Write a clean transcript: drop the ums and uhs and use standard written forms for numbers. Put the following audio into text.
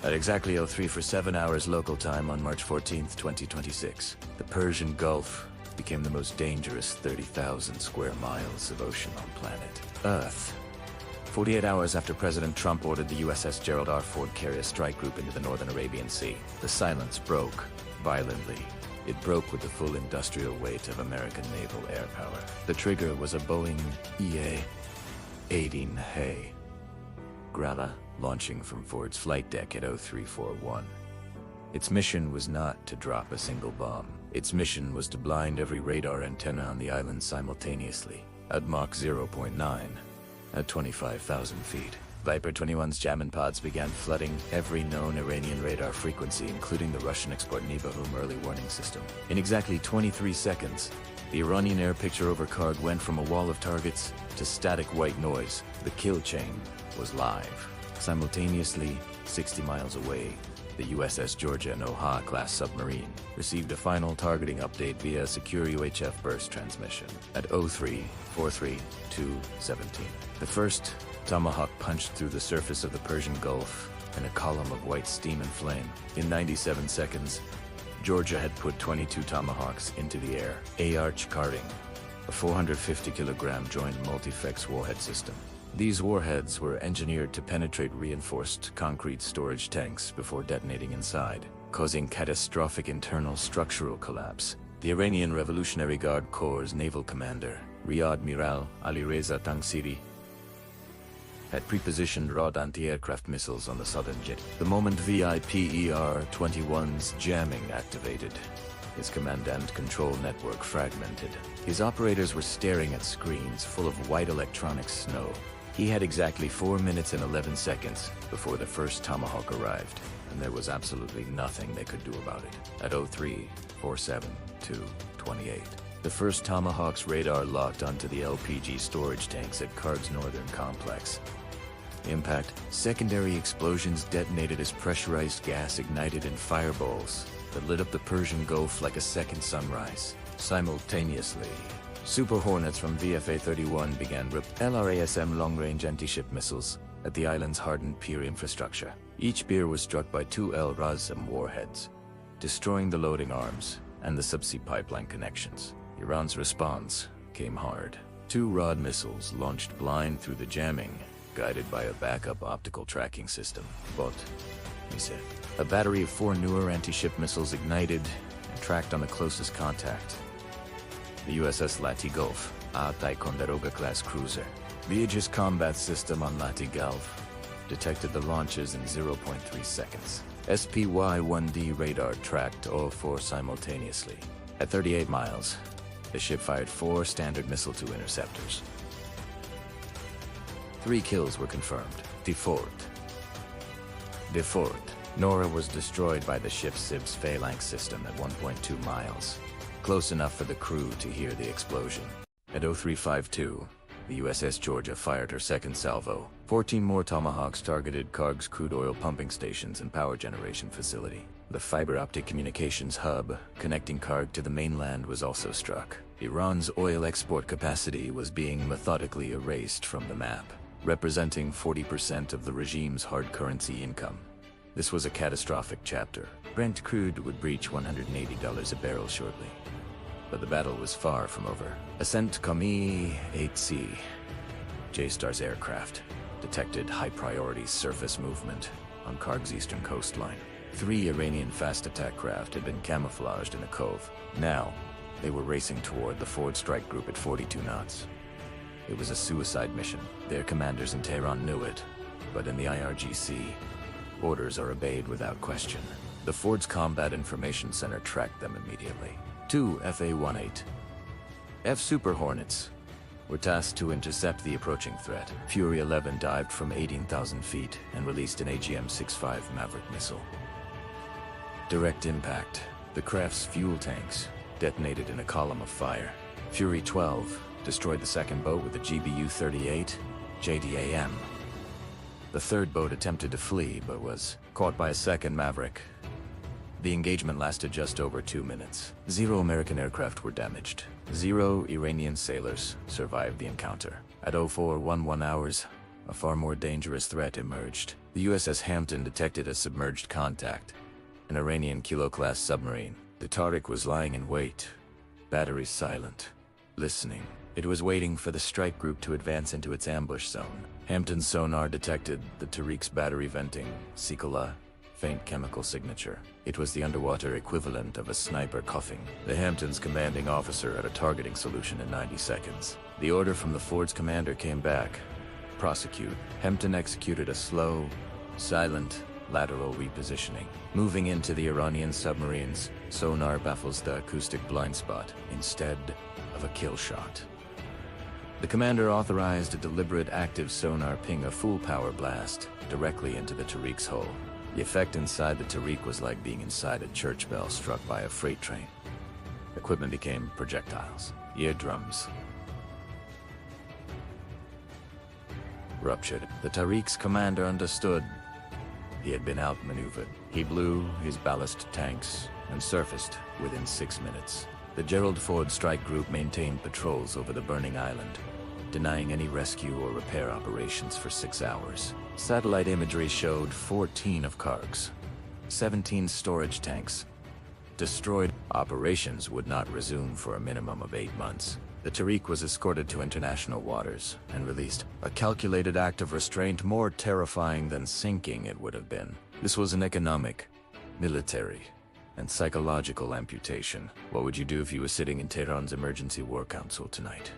At exactly 03 for 7 hours local time on March 14th, 2026, the Persian Gulf became the most dangerous 30,000 square miles of ocean on planet Earth. 48 hours after President Trump ordered the USS Gerald R. Ford carrier strike group into the northern Arabian Sea, the silence broke violently. It broke with the full industrial weight of American naval air power. The trigger was a Boeing EA-18 Hay Gralla, launching from Ford's flight deck at 0341. Its mission was not to drop a single bomb. Its mission was to blind every radar antenna on the island simultaneously, at Mach 0.9, at 25,000 feet. Viper 21's jamming pods began flooding every known Iranian radar frequency, including the Russian export Nibahum early warning system. In exactly 23 seconds, the Iranian air picture over Kharg went from a wall of targets to static white noise. The kill chain was live. Simultaneously, 60 miles away, the USS Georgia Noha-class submarine received a final targeting update via a secure UHF burst transmission at 03-43-217. The first Tomahawk punched through the surface of the Persian Gulf in a column of white steam and flame. In 97 seconds, Georgia had put 22 Tomahawks into the air. IRGC, a 450-kilogram joint multi-fex warhead system. These warheads were engineered to penetrate reinforced concrete storage tanks before detonating inside, causing catastrophic internal structural collapse. The Iranian Revolutionary Guard Corps' naval commander, Rear Admiral Alireza Tangsiri, had pre-positioned Rod anti-aircraft missiles on the southern jet. The moment VIPER-21's jamming activated, his command and control network fragmented. His operators were staring at screens full of white electronic snow. He had exactly 4 minutes and 11 seconds before the first Tomahawk arrived, and there was absolutely nothing they could do about it. At 03-47-228, the first Tomahawk's radar locked onto the LPG storage tanks at Kharg's northern complex. Impact, secondary explosions detonated as pressurized gas ignited in fireballs that lit up the Persian Gulf like a second sunrise. Simultaneously, Super Hornets from VFA-31 began LRASM long-range anti-ship missiles at the island's hardened pier infrastructure. Each pier was struck by 2 LRASM warheads, destroying the loading arms and the subsea pipeline connections. Iran's response came hard. 2 Rod missiles launched blind through the jamming, guided by a backup optical tracking system. But, a battery of 4 newer anti-ship missiles ignited and tracked on the closest contact, the USS Lati Gulf, a Ticonderoga-class cruiser. The Aegis combat system on Lati Gulf detected the launches in 0.3 seconds. SPY-1D radar tracked all 4 simultaneously. At 38 miles, the ship fired 4 Standard Missile 2 interceptors. 3 kills were confirmed. De Fort. Nora was destroyed by the ship's SIBS phalanx system at 1.2 miles. Close enough for the crew to hear the explosion. At 0352, the USS Georgia fired her second salvo. 14 more Tomahawks targeted Kharg's crude oil pumping stations and power generation facility. The fiber optic communications hub connecting Kharg to the mainland was also struck. Iran's oil export capacity was being methodically erased from the map, representing 40% of the regime's hard currency income. This was a catastrophic chapter. Brent crude would breach $180 a barrel shortly. But the battle was far from over. Ascent Commie 8C, J-Star's aircraft, detected high-priority surface movement on Kharg's eastern coastline. 3 Iranian fast attack craft had been camouflaged in a cove. Now, they were racing toward the Ford strike group at 42 knots. It was a suicide mission. Their commanders in Tehran knew it, but in the IRGC, orders are obeyed without question. The Ford's Combat Information Center tracked them immediately. 2 FA-18 F Super Hornets were tasked to intercept the approaching threat. Fury 11 dived from 18,000 feet and released an AGM-65 Maverick missile. Direct impact. The craft's fuel tanks detonated in a column of fire. Fury 12 destroyed the second boat with a GBU-38 JDAM. The third boat attempted to flee, but was caught by a second Maverick. The engagement lasted just over 2 minutes. 0 American aircraft were damaged. 0 Iranian sailors survived the encounter. At 0411 hours, a far more dangerous threat emerged. The USS Hampton detected a submerged contact, an Iranian Kilo-class submarine. The Tariq was lying in wait, batteries silent, listening. It was waiting for the strike group to advance into its ambush zone. Hampton's sonar detected the Tariq's battery venting, Sikala, faint chemical signature. It was the underwater equivalent of a sniper coughing. The Hampton's commanding officer had a targeting solution in 90 seconds. The order from the Ford's commander came back. Prosecute. Hampton executed a slow, silent, lateral repositioning. Moving into the Iranian submarine's sonar baffles the acoustic blind spot instead of a kill shot. The commander authorized a deliberate active sonar ping a full power blast directly into the Tariq's hull. The effect inside the Tariq was like being inside a church bell struck by a freight train. Equipment became projectiles, eardrums ruptured. The Tariq's commander understood. He had been outmaneuvered. He blew his ballast tanks and surfaced within 6 minutes. The Gerald Ford strike group maintained patrols over the burning island, denying any rescue or repair operations for 6 hours. Satellite imagery showed 14 of Kharg's 17 storage tanks destroyed. Operations would not resume for a minimum of 8 months. The Tariq was escorted to international waters and released, a calculated act of restraint more terrifying than sinking it would have been. This was an economic, military, and psychological amputation. What would you do if you were sitting in Tehran's Emergency War Council tonight?